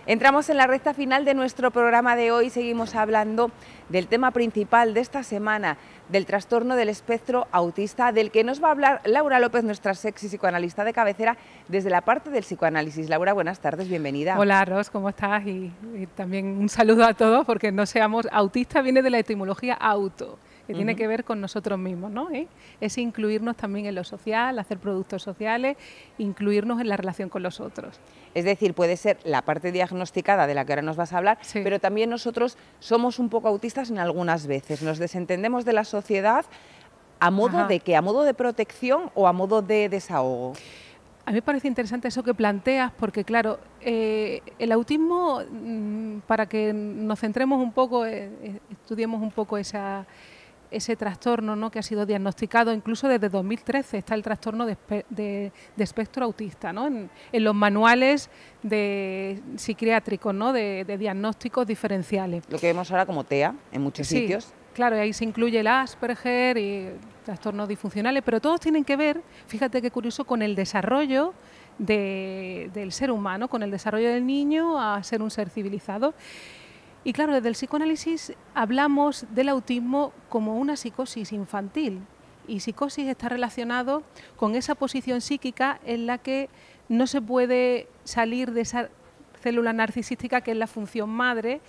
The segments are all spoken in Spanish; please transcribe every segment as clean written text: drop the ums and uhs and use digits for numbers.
Entramos en la recta final de nuestro programa de hoy. Seguimos hablando del tema principal de esta semana, del trastorno del espectro autista, del que nos va a hablar Laura López, nuestra sexy psicoanalista de cabecera, desde la parte del psicoanálisis. Laura, buenas tardes, bienvenida. Hola, Ros, ¿cómo estás? Y también un saludo a todos, porque no seamos autistas, viene de la etimología auto, que tiene que ver con nosotros mismos, ¿no? Es incluirnos también en lo social, hacer productos sociales, incluirnos en la relación con los otros. Es decir, puede ser la parte diagnosticada de la que ahora nos vas a hablar, sí, pero también nosotros somos un poco autistas en algunas veces. Nos desentendemos de la sociedad a modo de ¿qué? ¿A modo de protección o a modo de desahogo? A mí me parece interesante eso que planteas, porque claro, el autismo, para que nos centremos un poco, estudiemos un poco ese trastorno, ¿no?, que ha sido diagnosticado incluso desde 2013, está el trastorno de espectro autista, ¿no?, en los manuales psiquiátricos, ¿no?, de diagnósticos diferenciales. Lo que vemos ahora como TEA en muchos sitios. Claro, ahí se incluye el Asperger y trastornos disfuncionales, pero todos tienen que ver, fíjate qué curioso, con el desarrollo del ser humano, con el desarrollo del niño a ser un ser civilizado. Y claro, desde el psicoanálisis hablamos del autismo como una psicosis infantil, y psicosis está relacionado con esa posición psíquica en la que no se puede salir de esa célula narcisística que es la función madre,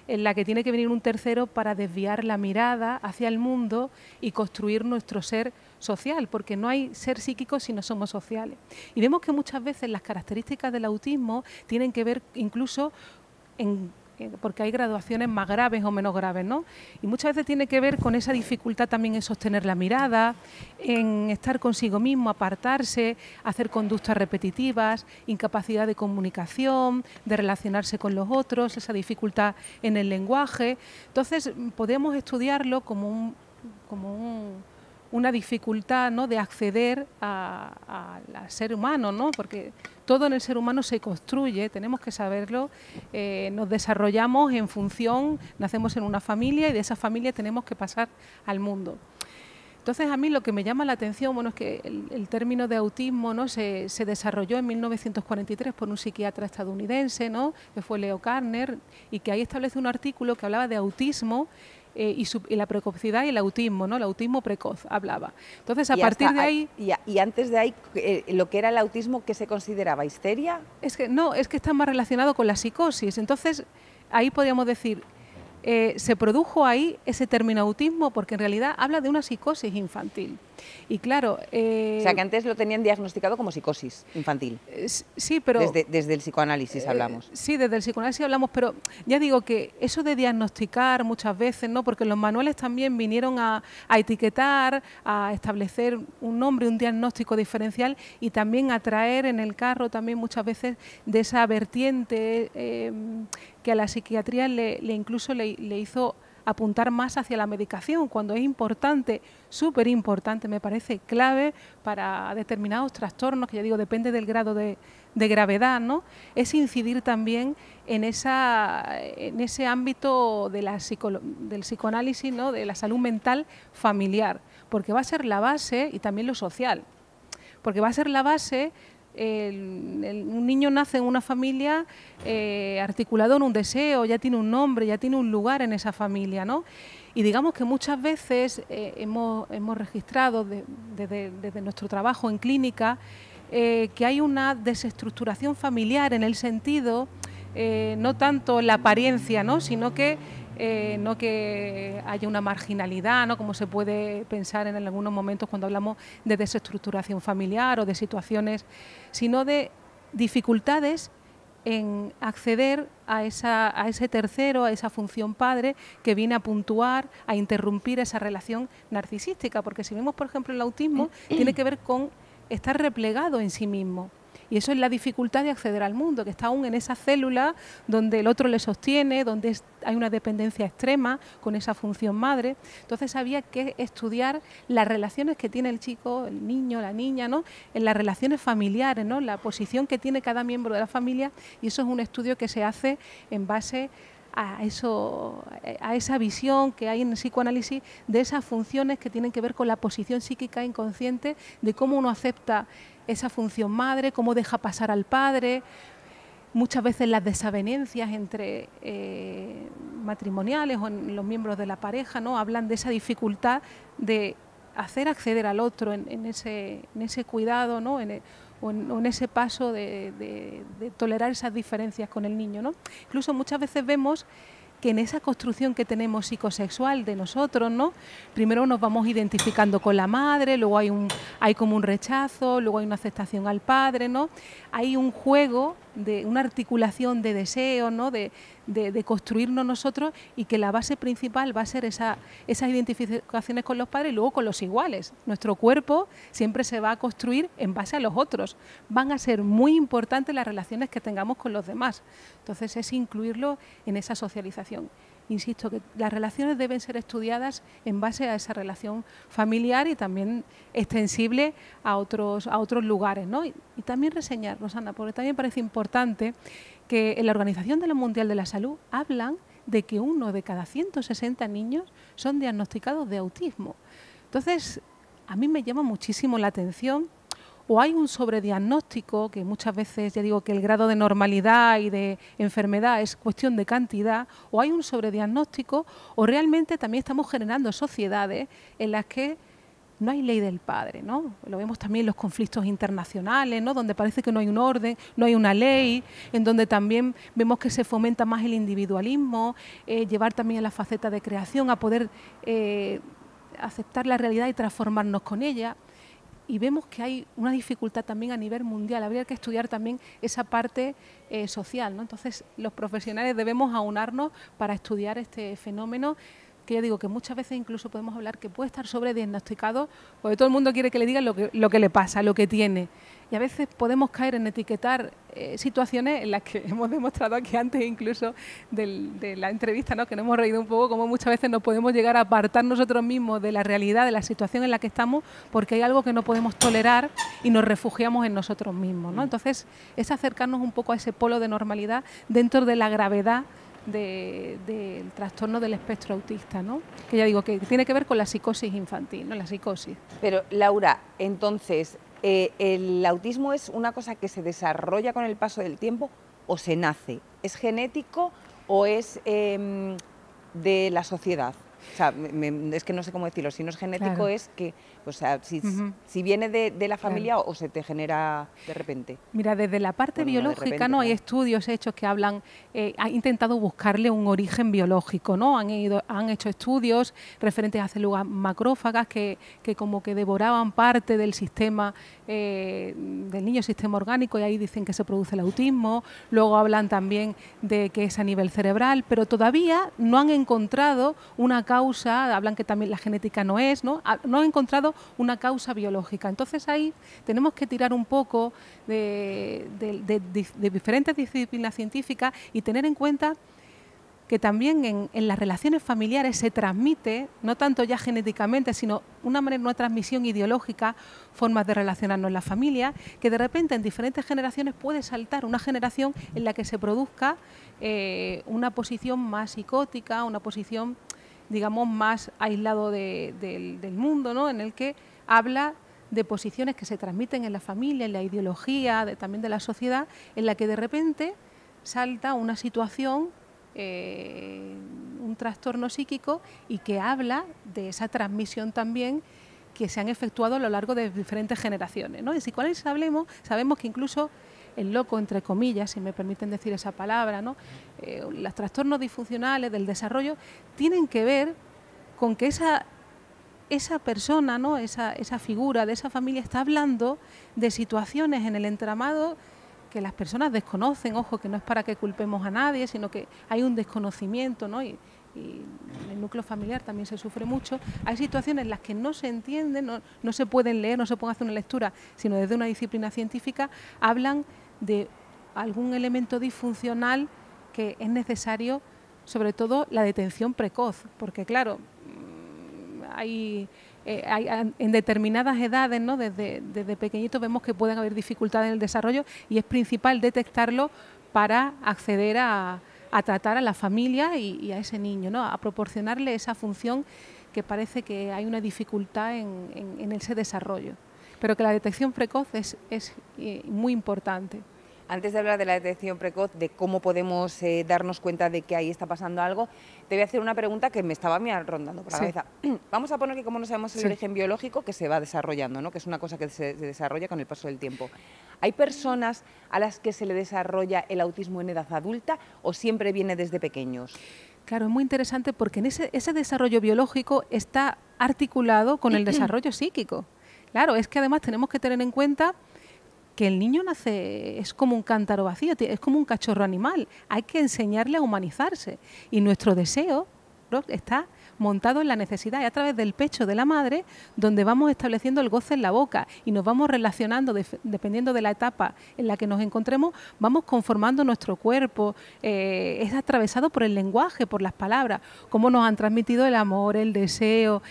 en la que tiene que venir un tercero para desviar la mirada hacia el mundo y construir nuestro ser social, porque no hay ser psíquico si no somos sociales. Y vemos que muchas veces las características del autismo tienen que ver incluso porque hay graduaciones más graves o menos graves, ¿no? Y muchas veces tiene que ver con esa dificultad también en sostener la mirada, en estar consigo mismo, apartarse, hacer conductas repetitivas, incapacidad de comunicación, de relacionarse con los otros, esa dificultad en el lenguaje. Entonces, podemos estudiarlo como una dificultad, ¿no?, de acceder al ser humano, ¿no?, porque todo en el ser humano se construye, tenemos que saberlo, nos desarrollamos en función, nacemos en una familia y de esa familia tenemos que pasar al mundo. Entonces, a mí lo que me llama la atención, bueno, es que el término de autismo, ¿no?, se desarrolló en 1943 por un psiquiatra estadounidense, ¿no?, que fue Leo Kanner, y que ahí establece un artículo que hablaba de autismo y la precocidad y el autismo, ¿no?, el autismo precoz hablaba. Entonces, a partir de ahí... Y antes de ahí, lo que era el autismo, ¿qué se consideraba? ¿Histeria? Es que está más relacionado con la psicosis. Entonces, ahí podríamos decir, se produjo ahí ese término autismo porque en realidad habla de una psicosis infantil. Y claro... o sea, que antes lo tenían diagnosticado como psicosis infantil. Sí, pero... Desde el psicoanálisis hablamos. Sí, desde el psicoanálisis hablamos, pero ya digo que eso de diagnosticar muchas veces, ¿no?, porque los manuales también vinieron a etiquetar, a establecer un nombre, un diagnóstico diferencial y también a traer en el carro también muchas veces de esa vertiente que a la psiquiatría incluso le hizo apuntar más hacia la medicación, cuando es importante, súper importante, me parece clave para determinados trastornos, que ya digo, depende del grado de gravedad, ¿no?, es incidir también en ese ámbito de del psicoanálisis, ¿no?, de la salud mental familiar, porque va a ser la base, y también lo social, porque va a ser la base. Un niño nace en una familia articulado en un deseo, ya tiene un nombre, ya tiene un lugar en esa familia, ¿no? Y digamos que muchas veces hemos registrado desde nuestro trabajo en clínica que hay una desestructuración familiar en el sentido, no tanto la apariencia, ¿no?, sino que no que haya una marginalidad, ¿no?, como se puede pensar en algunos momentos cuando hablamos de desestructuración familiar o de situaciones, sino de dificultades en acceder a ese tercero, a esa función padre que viene a puntuar, a interrumpir esa relación narcisística, porque si vemos, por ejemplo, el autismo, tiene que ver con estar replegado en sí mismo. Y eso es la dificultad de acceder al mundo, que está aún en esa célula donde el otro le sostiene, donde hay una dependencia extrema con esa función madre. Entonces había que estudiar las relaciones que tiene el chico, el niño, la niña, ¿no?, en las relaciones familiares, ¿no?, la posición que tiene cada miembro de la familia, y eso es un estudio que se hace en base a esa visión que hay en el psicoanálisis de esas funciones que tienen que ver con la posición psíquica inconsciente, de cómo uno acepta esa función madre, cómo deja pasar al padre. muchas veces las desavenencias entre matrimoniales o en los miembros de la pareja, ¿no? Hablan de esa dificultad de hacer acceder al otro en ese cuidado, ¿no? O en ese paso de tolerar esas diferencias con el niño, ¿no? Incluso muchas veces vemos que en esa construcción que tenemos psicosexual de nosotros, ¿no? Primero nos vamos identificando con la madre, luego hay como un rechazo, luego hay una aceptación al padre, ¿no? Hay un juego, una articulación de deseos, ¿no? de construirnos nosotros, y que la base principal va a ser esas identificaciones con los padres y luego con los iguales. Nuestro cuerpo siempre se va a construir en base a los otros. Van a ser muy importantes las relaciones que tengamos con los demás. Entonces es incluirlo en esa socialización. Insisto que las relaciones deben ser estudiadas en base a esa relación familiar y también extensible a otros lugares, ¿no? Y también reseñar, Rosana, porque también parece importante que en la Organización Mundial de la Salud hablan de que 1 de cada 160 niños son diagnosticados de autismo. Entonces, a mí me llama muchísimo la atención. O hay un sobrediagnóstico, que muchas veces ya digo que el grado de normalidad y de enfermedad es cuestión de cantidad, o hay un sobrediagnóstico, o realmente también estamos generando sociedades en las que no hay ley del padre, ¿no? Lo vemos también en los conflictos internacionales, ¿no? Donde parece que no hay un orden, no hay una ley, en donde también vemos que se fomenta más el individualismo, llevar también a la faceta de creación, a poder aceptar la realidad y transformarnos con ella. Y vemos que hay una dificultad también a nivel mundial. Habría que estudiar también esa parte social, ¿no? Entonces, los profesionales debemos aunarnos para estudiar este fenómeno, que ya digo que muchas veces incluso podemos hablar que puede estar sobrediagnosticado, porque todo el mundo quiere que le digan lo que le pasa, lo que tiene. Y a veces podemos caer en etiquetar situaciones en las que hemos demostrado aquí antes incluso de la entrevista, ¿no? Que nos hemos reído un poco, como muchas veces nos podemos llegar a apartar nosotros mismos de la realidad, de la situación en la que estamos, porque hay algo que no podemos tolerar y nos refugiamos en nosotros mismos, ¿no? Entonces, es acercarnos un poco a ese polo de normalidad dentro de la gravedad del trastorno del espectro autista, ¿no? Que ya digo que tiene que ver con la psicosis infantil, ¿no? La psicosis. Pero, Laura, entonces, ¿el autismo es una cosa que se desarrolla con el paso del tiempo o se nace? ¿Es genético o es de la sociedad? O sea, es que no sé cómo decirlo. Si no es genético, claro, es que, o sea, si viene de la familia, claro, o se te genera de repente. Mira, desde la parte biológica, ¿no? Hay estudios hechos que hablan, han intentado buscarle un origen biológico, ¿no? Han hecho estudios referentes a células macrófagas que como que devoraban parte del sistema del niño, sistema orgánico, y ahí dicen que se produce el autismo. Luego hablan también de que es a nivel cerebral, pero todavía no han encontrado una causa, hablan que también la genética no es, ¿no? No han encontrado una causa biológica. Entonces ahí tenemos que tirar un poco de diferentes disciplinas científicas y tener en cuenta que también en las relaciones familiares se transmite, no tanto ya genéticamente, sino una transmisión ideológica, formas de relacionarnos en la familia, que de repente en diferentes generaciones puede saltar una generación en la que se produzca una posición más psicótica, una posición, digamos, más aislado del mundo, ¿no? En el que habla de posiciones que se transmiten en la familia, en la ideología, también de la sociedad, en la que de repente salta una situación, un trastorno psíquico, y que habla de esa transmisión también que se han efectuado a lo largo de diferentes generaciones, ¿no? En psicoanálisis sabemos que incluso el loco, entre comillas, si me permiten decir esa palabra, ¿no? Los trastornos disfuncionales del desarrollo tienen que ver con que esa persona, ¿no? esa figura de esa familia está hablando de situaciones en el entramado que las personas desconocen. Ojo, que no es para que culpemos a nadie, sino que hay un desconocimiento, ¿no? Y en el núcleo familiar también se sufre mucho. Hay situaciones en las que no se entienden, no se pueden leer, no se puede hacer una lectura, sino desde una disciplina científica hablan de algún elemento disfuncional que es necesario, sobre todo la detención precoz, porque claro, hay en determinadas edades, ¿no? Desde pequeñitos vemos que pueden haber dificultades en el desarrollo, y es principal detectarlo para acceder a tratar a la familia y a ese niño, ¿no? A proporcionarle esa función que parece que hay una dificultad en ese desarrollo. Pero que la detección precoz es muy importante. Antes de hablar de la detección precoz, de cómo podemos darnos cuenta de que ahí está pasando algo, te voy a hacer una pregunta que me estaba rondando por la cabeza. Vamos a poner que como no sabemos el origen biológico, que se va desarrollando, ¿no? Que es una cosa que se desarrolla con el paso del tiempo. ¿Hay personas a las que se le desarrolla el autismo en edad adulta o siempre viene desde pequeños? Claro, es muy interesante porque en ese desarrollo biológico está articulado con el desarrollo psíquico. Claro, es que además tenemos que tener en cuenta que el niño nace, es como un cántaro vacío, es como un cachorro animal. Hay que enseñarle a humanizarse. Y nuestro deseo, ¿no?, está montado en la necesidad, y a través del pecho de la madre, donde vamos estableciendo el goce en la boca y nos vamos relacionando, dependiendo de la etapa en la que nos encontremos, vamos conformando nuestro cuerpo. Es atravesado por el lenguaje, por las palabras, cómo nos han transmitido el amor, el deseo,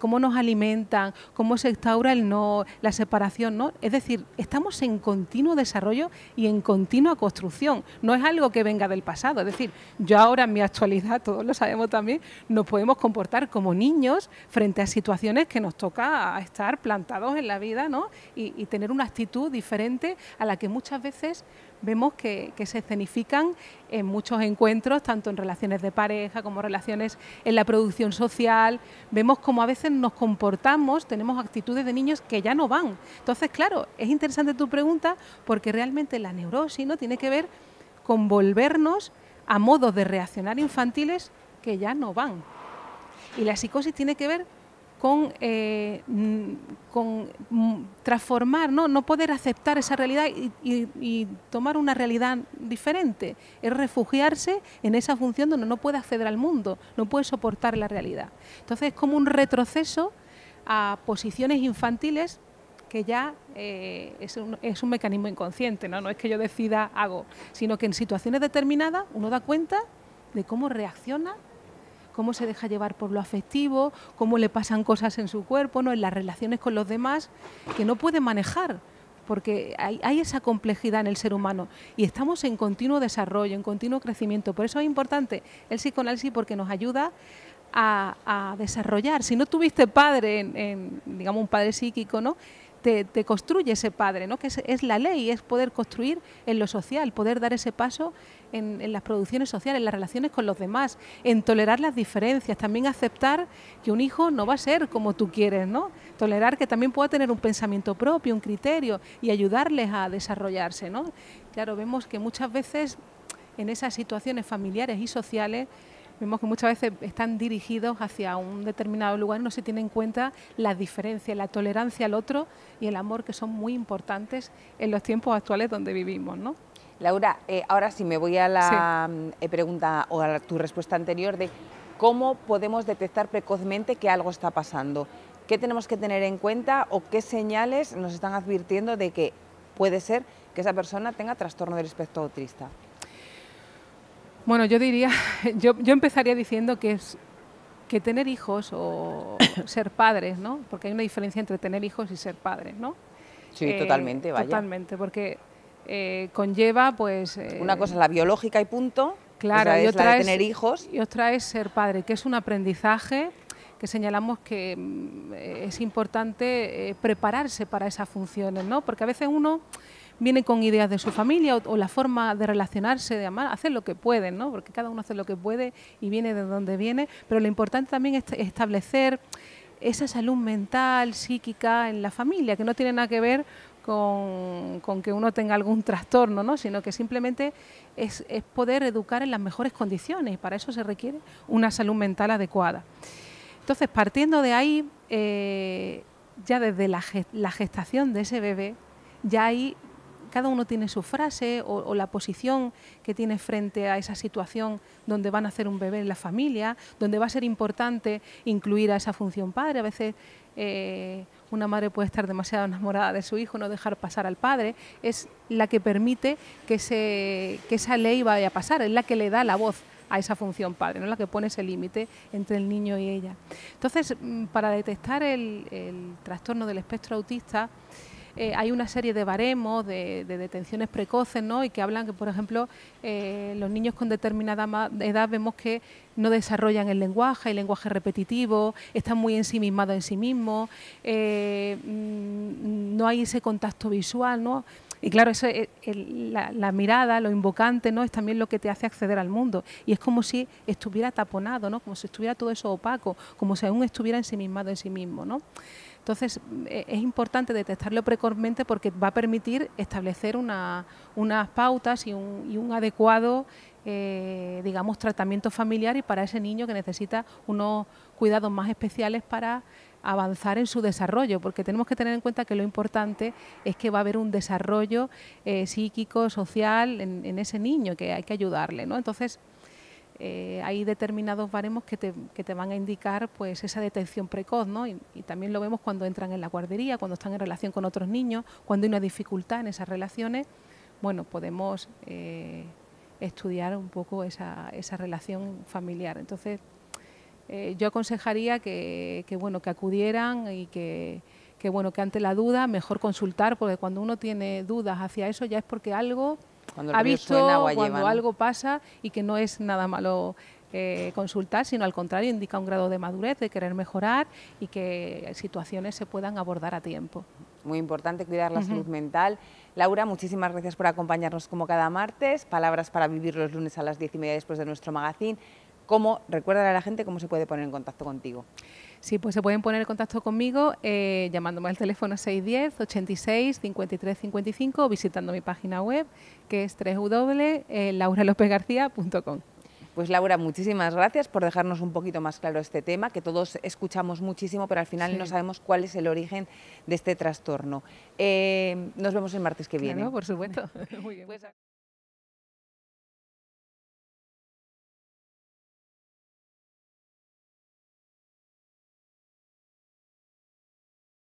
cómo nos alimentan, cómo se instaura el no, la separación, ¿no? Es decir, estamos en continuo desarrollo y en continua construcción. No es algo que venga del pasado. Es decir, yo ahora en mi actualidad, todos lo sabemos también, nos podemos comportar como niños frente a situaciones que nos toca estar plantados en la vida, ¿no? Y tener una actitud diferente a la que muchas veces vemos que se escenifican en muchos encuentros, tanto en relaciones de pareja como relaciones en la producción social. Vemos cómo a veces nos comportamos, tenemos actitudes de niños que ya no van. Entonces, claro, es interesante tu pregunta porque realmente la neurosis, ¿no?, tiene que ver con volvernos a modos de reaccionar infantiles que ya no van. Y la psicosis tiene que ver con transformar, no poder aceptar esa realidad y tomar una realidad diferente. Es refugiarse en esa función donde no puede acceder al mundo, no puede soportar la realidad. Entonces es como un retroceso a posiciones infantiles que ya es un mecanismo inconsciente, ¿no? No es que yo decida, hago, sino que en situaciones determinadas uno da cuenta de cómo reacciona, cómo se deja llevar por lo afectivo, cómo le pasan cosas en su cuerpo, ¿no?, en las relaciones con los demás, que no puede manejar, porque hay esa complejidad en el ser humano y estamos en continuo desarrollo, en continuo crecimiento. Por eso es importante el psicoanálisis, porque nos ayuda a desarrollar. Si no tuviste padre, digamos un padre psíquico, ¿no?, te construye ese padre, ¿no?, que es la ley, es poder construir en lo social, poder dar ese paso en las producciones sociales, en las relaciones con los demás, en tolerar las diferencias, también aceptar que un hijo no va a ser como tú quieres, ¿no? Tolerar que también pueda tener un pensamiento propio, un criterio, y ayudarles a desarrollarse, ¿no? Claro, vemos que muchas veces en esas situaciones familiares y sociales vemos que muchas veces están dirigidos hacia un determinado lugar y no se tiene en cuenta las diferencias, la tolerancia al otro y el amor, que son muy importantes en los tiempos actuales donde vivimos, ¿no? Laura, ahora sí me voy a la pregunta o a tu respuesta anterior de cómo podemos detectar precozmente que algo está pasando. ¿Qué tenemos que tener en cuenta o qué señales nos están advirtiendo de que puede ser que esa persona tenga trastorno del espectro autista? Bueno, yo diría, yo empezaría diciendo que tener hijos o ser padres, ¿no? Porque hay una diferencia entre tener hijos y ser padres, ¿no? Sí, totalmente, vaya. Totalmente, porque conlleva, pues... una cosa es la biológica y punto, claro, y otra es la de tener hijos. Y otra es ser padre, que es un aprendizaje que señalamos que es importante prepararse para esas funciones, ¿no? Porque a veces uno viene con ideas de su familia o la forma de relacionarse, de amar, hacer lo que pueden, ¿no? Porque cada uno hace lo que puede y viene de donde viene, pero lo importante también es establecer esa salud mental, psíquica en la familia, que no tiene nada que ver con que uno tenga algún trastorno, ¿no?, sino que simplemente es poder educar en las mejores condiciones, y para eso se requiere una salud mental adecuada. Entonces, partiendo de ahí, ya desde la gestación de ese bebé, ya ahí cada uno tiene su frase o la posición que tiene frente a esa situación donde van a hacer un bebé en la familia, donde va a ser importante incluir a esa función padre. A veces una madre puede estar demasiado enamorada de su hijo, no dejar pasar al padre. Es la que permite que esa ley vaya a pasar, es la que le da la voz a esa función padre, ¿no?, la que pone ese límite entre el niño y ella. Entonces, para detectar el trastorno del espectro autista, hay una serie de baremos, de detenciones precoces, ¿no?, y que hablan que, por ejemplo, los niños con determinada edad vemos que no desarrollan el lenguaje repetitivo, están muy ensimismados en sí mismos, no hay ese contacto visual, ¿no? Y claro, eso la mirada, lo invocante, ¿no? Es también lo que te hace acceder al mundo. Y es como si estuviera taponado, ¿no? Como si estuviera todo eso opaco, como si aún estuviera ensimismado en sí mismo, ¿no? Entonces, es importante detectarlo precozmente porque va a permitir establecer unas pautas y un adecuado, digamos, tratamiento familiar y para ese niño que necesita unos cuidados más especiales para avanzar en su desarrollo, porque tenemos que tener en cuenta que lo importante es que va a haber un desarrollo psíquico, social en ese niño, que hay que ayudarle, ¿no? Entonces, hay determinados baremos que te van a indicar pues esa detección precoz, ¿no? Y también lo vemos cuando entran en la guardería, cuando están en relación con otros niños, cuando hay una dificultad en esas relaciones, bueno, podemos estudiar un poco esa relación familiar. Entonces, yo aconsejaría que acudieran y que ante la duda mejor consultar, porque cuando uno tiene dudas hacia eso ya es porque algo ha visto, cuando algo pasa y que no es nada malo consultar, sino al contrario, indica un grado de madurez, de querer mejorar y que situaciones se puedan abordar a tiempo. Muy importante cuidar la salud mental. Laura, muchísimas gracias por acompañarnos como cada martes. Palabras para vivir los lunes a las 10:30 después de nuestro magazine. Recuérdale a la gente cómo se puede poner en contacto contigo. Sí, pues se pueden poner en contacto conmigo llamándome al teléfono 610 86 53 55 o visitando mi página web, que es www.lauralopezgarcia.com. Pues Laura, muchísimas gracias por dejarnos un poquito más claro este tema, que todos escuchamos muchísimo, pero al final no sabemos cuál es el origen de este trastorno. Nos vemos el martes que viene. Claro, por supuesto. Muy bien.